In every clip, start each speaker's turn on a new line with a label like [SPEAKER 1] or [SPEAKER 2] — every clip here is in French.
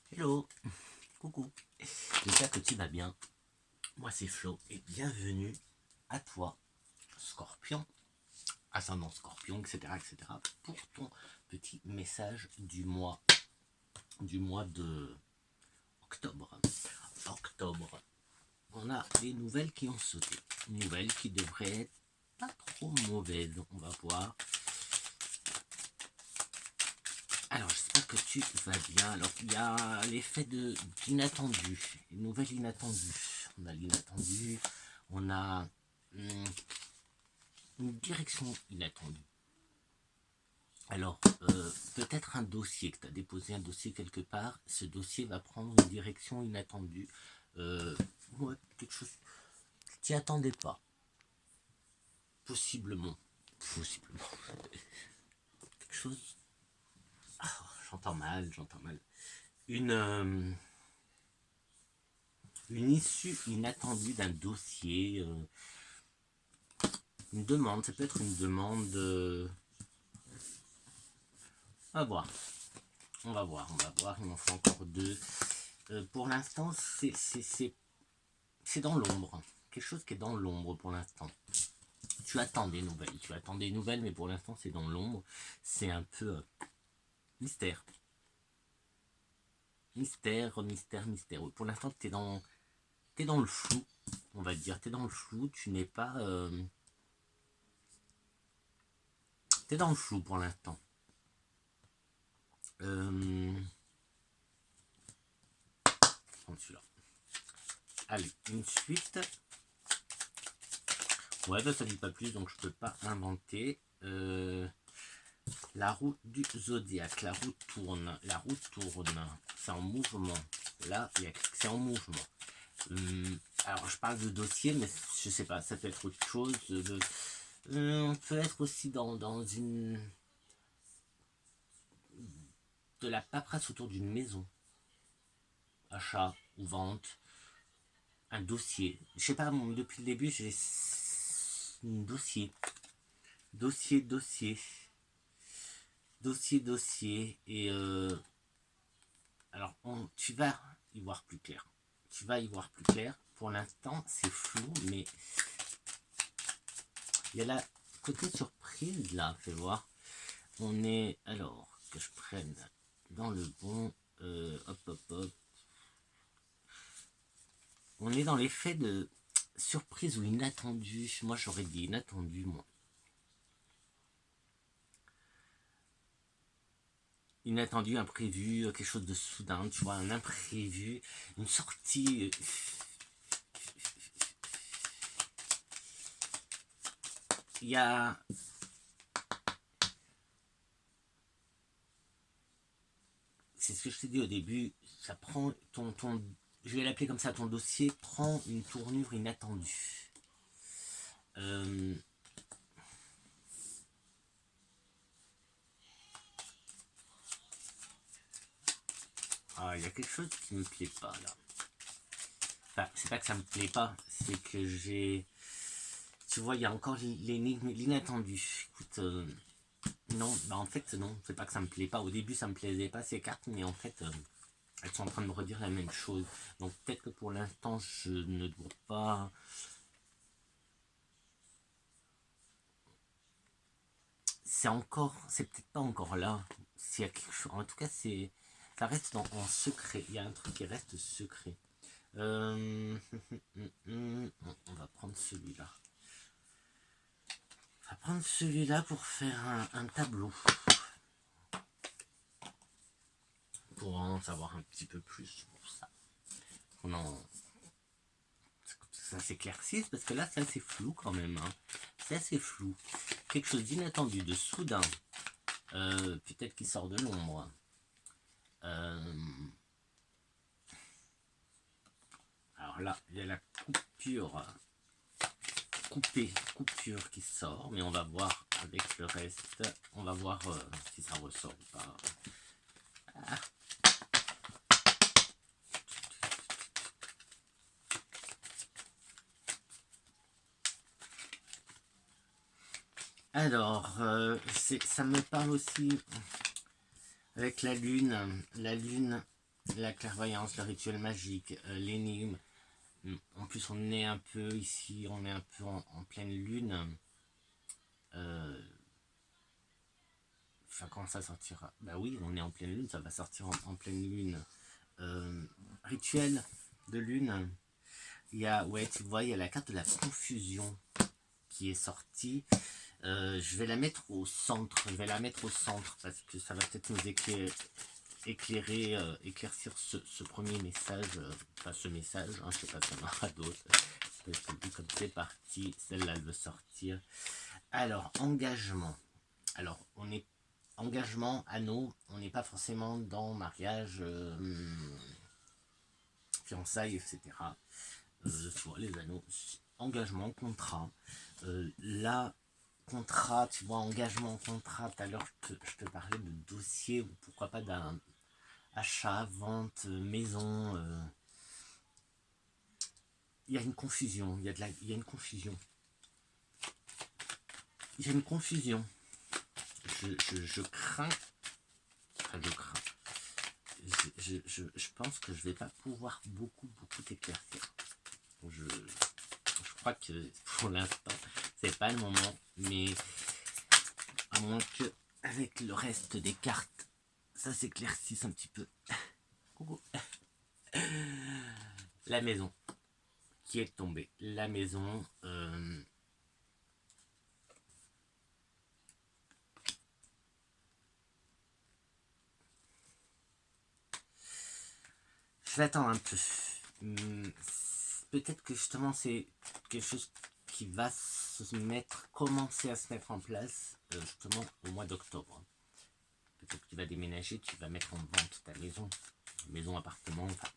[SPEAKER 1] Hello, coucou, j'espère que tu vas bien. Moi c'est Flo et bienvenue à toi, Scorpion, ascendant Scorpion, etc. pour ton petit message du mois de octobre. Octobre, on a des nouvelles qui ont sauté, nouvelles qui devraient être pas trop mauvaises, on va voir. Alors, j'espère que tu vas bien. Alors, il y a l'effet d'inattendu, une nouvelle inattendue. On a l'inattendu, on a une direction inattendue. Alors, peut-être un dossier, que tu as déposé un dossier quelque part, ce dossier va prendre une direction inattendue. Ouais, quelque chose que tu n'y attendais pas. Possiblement. Quelque chose... Ah, j'entends mal. Une... une issue inattendue d'un dossier, une demande, ça peut être une demande. On va voir, il m'en faut encore deux. Pour l'instant, c'est dans l'ombre, quelque chose qui est dans l'ombre pour l'instant. Tu attends des nouvelles, mais pour l'instant c'est dans l'ombre, c'est un peu mystère. Mystère. Pour l'instant, t'es dans le flou, on va dire. T'es dans le flou, tu n'es pas... t'es dans le flou pour l'instant. Prendre celui-là. Allez, une suite. Ouais, ça dit pas plus, donc je peux pas inventer. La roue du zodiaque, la roue tourne, c'est en mouvement. Là, c'est en mouvement. Alors, je parle de dossier, mais je sais pas, ça peut être autre chose. On peut être aussi dans une... de la paperasse autour d'une maison. Achat ou vente. Un dossier. Je sais pas, depuis le début, j'ai... un dossier. Dossier. Et alors, tu vas y voir plus clair. Pour l'instant, c'est flou, mais il y a la côté surprise là, fais voir. On est, alors, que je prenne dans le bon, hop. On est dans l'effet de surprise ou inattendu. Moi, j'aurais dit inattendu, moi. Inattendu, imprévu, quelque chose de soudain, tu vois, un imprévu, une sortie. Il y a... c'est ce que je t'ai dit au début, ça prend ton je vais l'appeler comme ça, ton dossier prend une tournure inattendue. Il y a quelque chose qui me plaît pas là. Enfin, c'est pas que ça me plaît pas, c'est que j'ai... Tu vois, il y a encore l'énigme, l'inattendu. Écoute, non, en fait, non, c'est pas que ça me plaît pas. Au début, ça me plaisait pas ces cartes, mais en fait, elles sont en train de me redire la même chose. Donc peut-être que pour l'instant, je ne dois pas... c'est peut-être pas encore là. S'il y a quelque chose, en tout cas, ça reste en secret. Il y a un truc qui reste secret. On va prendre celui-là. Pour faire un tableau. Pour en savoir un petit peu plus pour ça. Ça s'éclaircisse parce que là, c'est assez flou quand même. Hein. C'est assez flou. Quelque chose d'inattendu, de soudain. Peut-être qu'il sort de l'ombre. Alors là, il y a la coupure qui sort, mais on va voir avec le reste. On va voir si ça ressort ou pas. Alors, ça me parle aussi avec la lune. La lune, la clairvoyance, le rituel magique, l'énigme. En plus, on est un peu ici, on est un peu en pleine lune. Enfin, quand ça sortira? Bah oui, on est en pleine lune, ça va sortir en pleine lune. Rituel de lune. Il y a, ouais, tu vois, il y a la carte de la confusion qui est sortie. Je vais la mettre au centre. Parce que ça va peut-être nous éclaircir ce premier message. Enfin, ce message, hein, je sais pas si on aura d'autres. Comme c'est parti, celle-là elle veut sortir. Alors, engagement. Alors, on est engagement, anneau, on n'est pas forcément dans mariage, fiançailles, etc. Tu vois, les anneaux, engagement, contrat. Là, contrat, tu vois, engagement, contrat, tout à l'heure, je te parlais de dossier, ou pourquoi pas d'un achat, vente, maison. Il y a une confusion, il y a une confusion. Il y a une confusion. Je crains, enfin je crains, je pense que je vais pas pouvoir beaucoup t'éclaircir. Je crois que pour l'instant, c'est pas le moment, mais à moins que avec le reste des cartes, ça s'éclaircisse un petit peu. Coucou. La maison qui est tombée. La maison. Je vais attendre un peu. Peut-être que justement c'est quelque chose qui va commencer à se mettre en place justement au mois d'octobre. Peut-être que tu vas déménager, tu vas mettre en vente ta maison, appartement, enfin,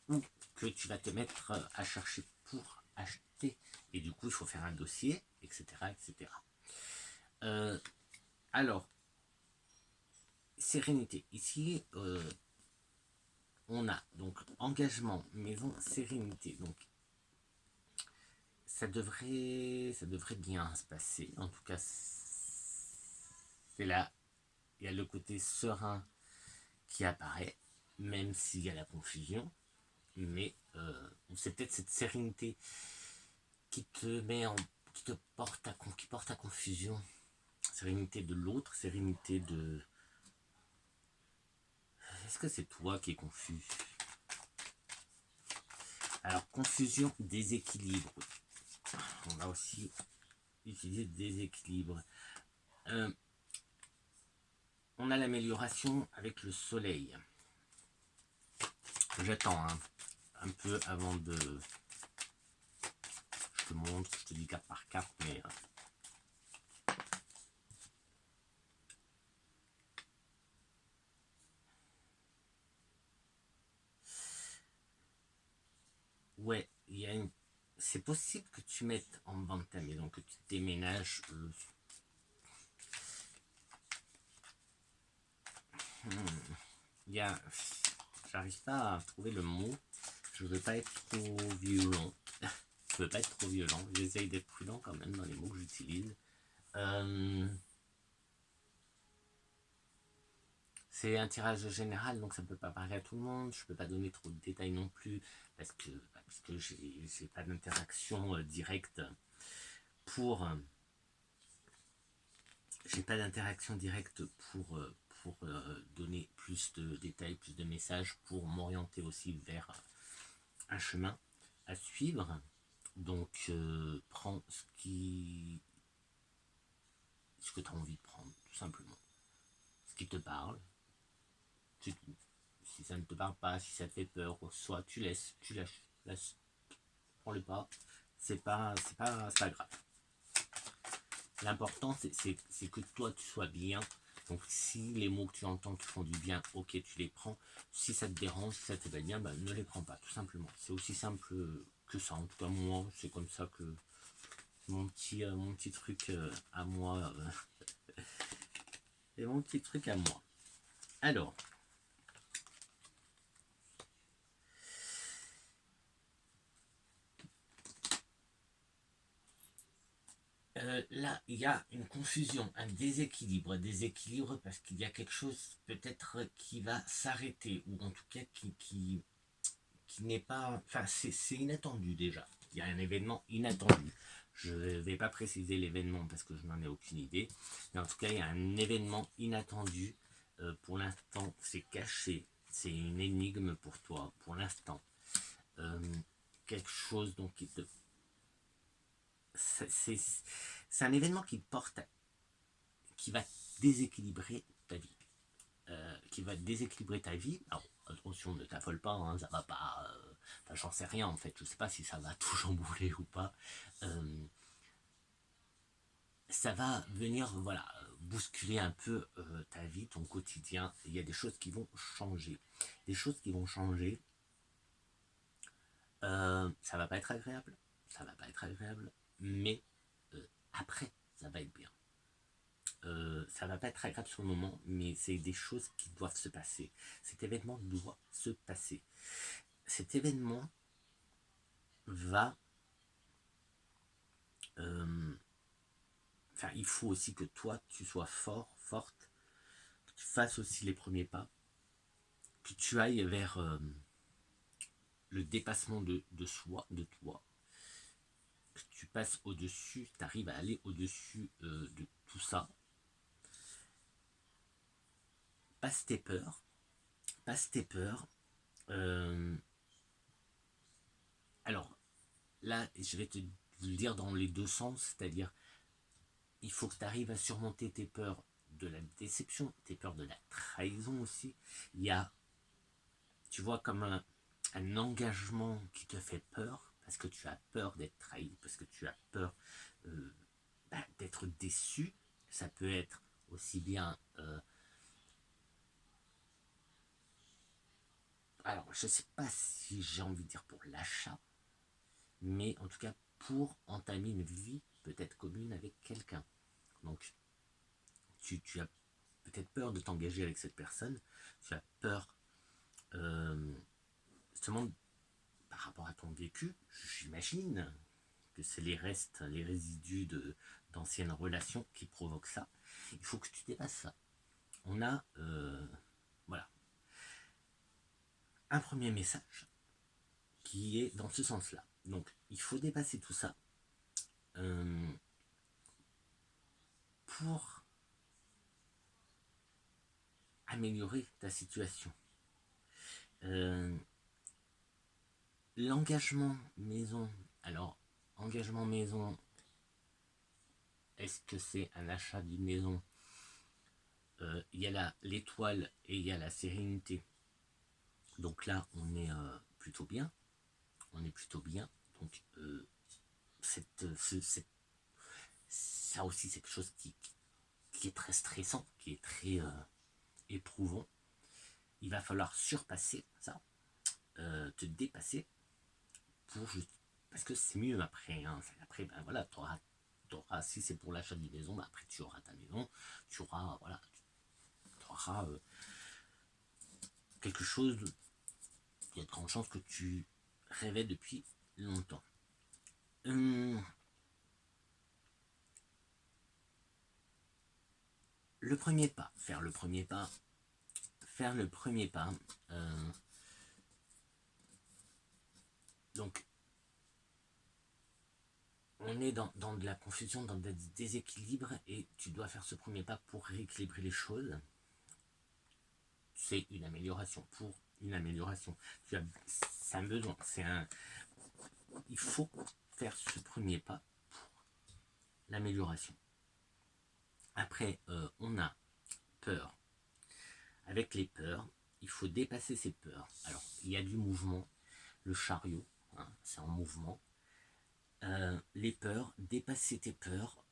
[SPEAKER 1] ou que tu vas te mettre à chercher pour acheter. Et du coup, il faut faire un dossier, etc. etc. Alors, sérénité. Ici, on a donc engagement, maison, sérénité. Donc, ça devrait bien se passer. En tout cas, c'est là, il y a le côté serein qui apparaît, même s'il y a la confusion. Mais c'est peut-être cette sérénité qui te met qui porte à confusion. Sérénité de l'autre, sérénité de... Est-ce que c'est toi qui es confus? Alors, confusion, déséquilibre. On va aussi utiliser déséquilibre. On a l'amélioration avec le soleil. J'attends un peu avant de... Je te montre, je te dis carte par carte, mais... Ouais, c'est possible que tu mettes en vente ta maison, que tu déménages. J'arrive pas à trouver le mot. Je veux pas être trop violent. J'essaye d'être prudent quand même dans les mots que j'utilise. C'est un tirage général, donc ça ne peut pas parler à tout le monde. Je ne peux pas donner trop de détails non plus, parce que j'ai pas d'interaction directe pour... donner plus de détails, plus de messages, pour m'orienter aussi vers un chemin à suivre. Donc, prends ce que tu as envie de prendre, tout simplement. Ce qui te parle, c'est tout. Si ça ne te parle pas, si ça te fait peur, soit tu lâches, prends le pas, c'est pas grave. L'important, c'est que toi, tu sois bien. Donc, si les mots que tu entends te font du bien, ok, tu les prends. Si ça te dérange, si ça te va bien, bah, ne les prends pas, tout simplement. C'est aussi simple que ça. En tout cas, moi, c'est comme ça que mon petit truc à moi. Et mon petit truc à moi. Alors, là, il y a une confusion, un déséquilibre parce qu'il y a quelque chose peut-être qui va s'arrêter, ou en tout cas qui n'est pas... Enfin, c'est inattendu déjà. Il y a un événement inattendu. Je ne vais pas préciser l'événement parce que je n'en ai aucune idée. Mais en tout cas, il y a un événement inattendu. Pour l'instant, c'est caché. C'est une énigme pour toi, pour l'instant. Euh, quelque chose donc qui te... C'est un événement qui te porte, qui va déséquilibrer ta vie. Qui va déséquilibrer ta vie. Alors, attention, ne t'affole pas, hein, ça va pas... Enfin, j'en sais rien en fait, je sais pas si ça va tout chambouler ou pas. Ça va venir, voilà, bousculer un peu ta vie, ton quotidien. Il y a des choses qui vont changer. Des choses qui vont changer. Ça va pas être agréable. Ça va pas être agréable. Mais après, ça va être bien. Ça va pas être agréable sur le moment, mais c'est des choses qui doivent se passer. Cet événement doit se passer. Cet événement va... Enfin, il faut aussi que toi, tu sois fort, forte, que tu fasses aussi les premiers pas, que tu ailles vers le dépassement de soi, de toi, que tu passes au-dessus, tu arrives à aller au-dessus de tout ça. Passe tes peurs, passe tes peurs. Alors, là, je vais te le dire dans les deux sens, c'est-à-dire, il faut que tu arrives à surmonter tes peurs de la déception, tes peurs de la trahison aussi. Il y a, tu vois, comme un engagement qui te fait peur, parce que tu as peur d'être trahi, parce que tu as peur d'être déçu. Ça peut être aussi bien... alors, je ne sais pas si j'ai envie de dire pour l'achat, mais en tout cas pour entamer une vie peut-être commune avec quelqu'un. Donc, tu as peut-être peur de t'engager avec cette personne, tu as peur justement par rapport à ton vécu, j'imagine que c'est les restes, les résidus d'anciennes relations qui provoquent ça. Il faut que tu dépasses ça. On a voilà, un premier message qui est dans ce sens-là. Donc, il faut dépasser tout ça pour améliorer ta situation. L'engagement maison. Alors, engagement maison, est-ce que c'est un achat d'une maison? Il y a l'étoile et il y a la sérénité. Donc là, on est plutôt bien. On est plutôt bien. Donc, ça aussi, c'est quelque chose qui est très stressant, qui est très éprouvant. Il va falloir surpasser ça, te dépasser pour juste... Parce que c'est mieux après. Hein. Après, ben voilà, t'auras, si c'est pour l'achat d'une maison, ben après tu auras ta maison, tu auras, voilà, tu auras quelque chose, il y a de grandes chances que tu rêvais depuis longtemps. Le premier pas, faire le premier pas, donc on est dans de la confusion, dans des déséquilibres, et tu dois faire ce premier pas pour rééquilibrer les choses. C'est une amélioration, pour une amélioration. C'est un besoin, il faut faire ce premier pas pour l'amélioration. Après, on a peur. Avec les peurs, il faut dépasser ces peurs. Alors, il y a du mouvement, le chariot, hein, c'est en mouvement. Les peurs, dépasser tes peurs.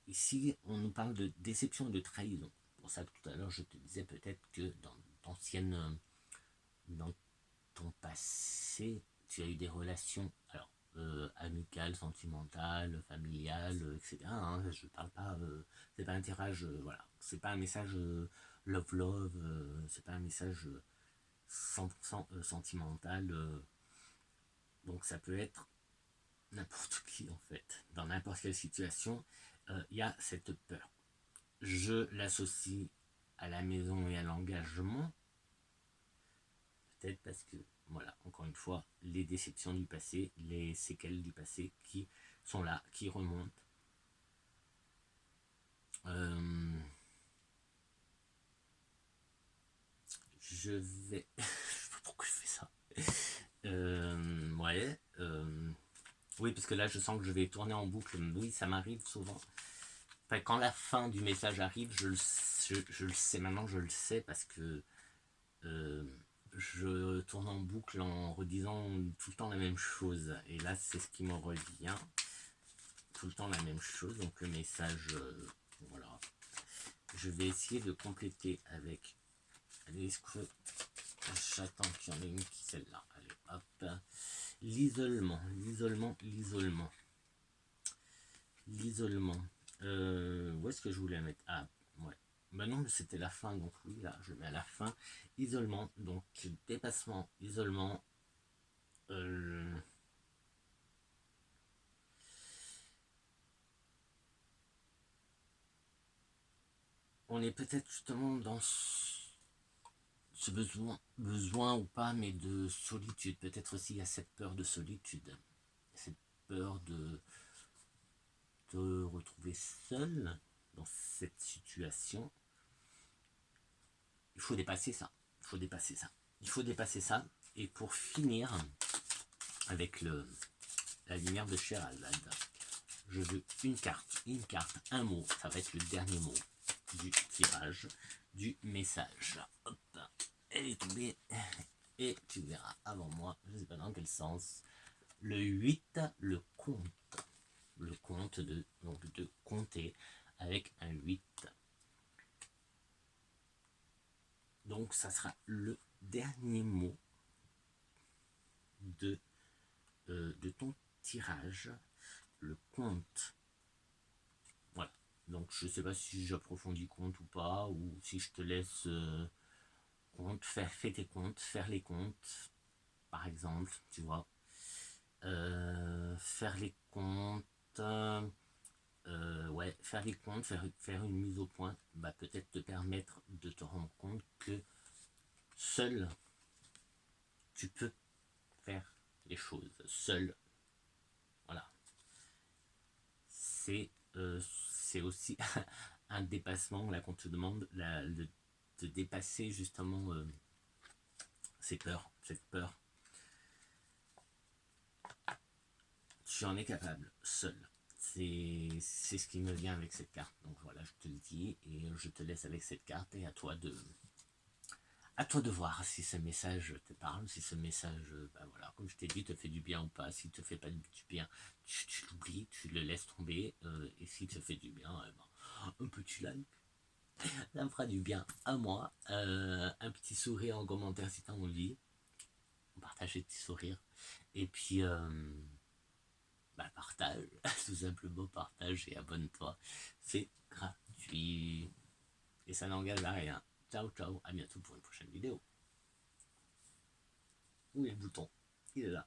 [SPEAKER 1] Ici, on nous parle de déception et de trahison. Pour ça que tout à l'heure, je te disais peut-être que dans ton passé, tu as eu des relations, alors, amicales, sentimentales, familiales, etc. Hein, je parle pas, c'est pas un tirage, voilà, c'est pas un message love, c'est pas un message 100% sentimental. Donc ça peut être n'importe qui en fait, dans n'importe quelle situation. il y a cette peur. Je l'associe à la maison et à l'engagement, peut-être parce que, voilà, encore une fois, les déceptions du passé, les séquelles du passé qui sont là, qui remontent. Je vais... je sais pas pourquoi je fais ça. Ouais. Oui, parce que là, je sens que je vais tourner en boucle. Oui, ça m'arrive souvent. Enfin, quand la fin du message arrive, je le sais maintenant, je le sais parce que je tourne en boucle en redisant tout le temps la même chose. Et là, c'est ce qui me revient. Tout le temps la même chose. Donc le message, voilà. Je vais essayer de compléter avec... Allez, est-ce que j'attends qu'il y en ait une qui celle-là. Allez, hop. L'isolement, l'isolement, l'isolement. L'isolement. Où est-ce que je voulais mettre? Ah, ouais. Bah non, c'était la fin, donc oui, là, je mets à la fin. Isolement, donc dépassement, isolement. On est peut-être justement dans ce besoin ou pas, mais de solitude. Peut-être aussi il y a cette peur de solitude, cette peur de te retrouver seul dans cette situation. Il faut dépasser ça. Il faut dépasser ça. Il faut dépasser ça. Et pour finir avec la lumière de Sherazade, je veux une carte, un mot. Ça va être le dernier mot du tirage, du message. Hop, elle est tombée. Et tu verras avant moi, je ne sais pas dans quel sens, le 8, le compte. Le compte donc de compter avec un 8. Donc ça sera le dernier mot de ton tirage, le compte. Voilà. Donc je sais pas si j'approfondis compte ou pas, ou si je te laisse compte, fais tes comptes, faire les comptes, par exemple, tu vois. Faire les comptes, ouais, faire les comptes, faire une mise au point, bah, peut-être te permettre de te rendre compte que seul tu peux faire les choses, seul. Voilà. C'est aussi un dépassement, là qu'on te demande de dépasser justement ces peurs, cette peur. Tu en es capable, seul. C'est ce qui me vient avec cette carte. Donc voilà, je te le dis et je te laisse avec cette carte et à toi de voir si ce message te parle, si ce message, bah voilà, comme je t'ai dit, te fait du bien ou pas. S'il te fait pas du bien, tu l'oublies, tu le laisses tomber. Et s'il te fait du bien, un petit like, ça me fera du bien à moi. Un petit sourire en commentaire si t'as envie. Partage des petits sourires. Et puis, bah, partage, tout simplement partage et abonne-toi. C'est gratuit. Et ça n'engage à rien. Ciao, ciao, à bientôt pour une prochaine vidéo. Où est le bouton? Il est là.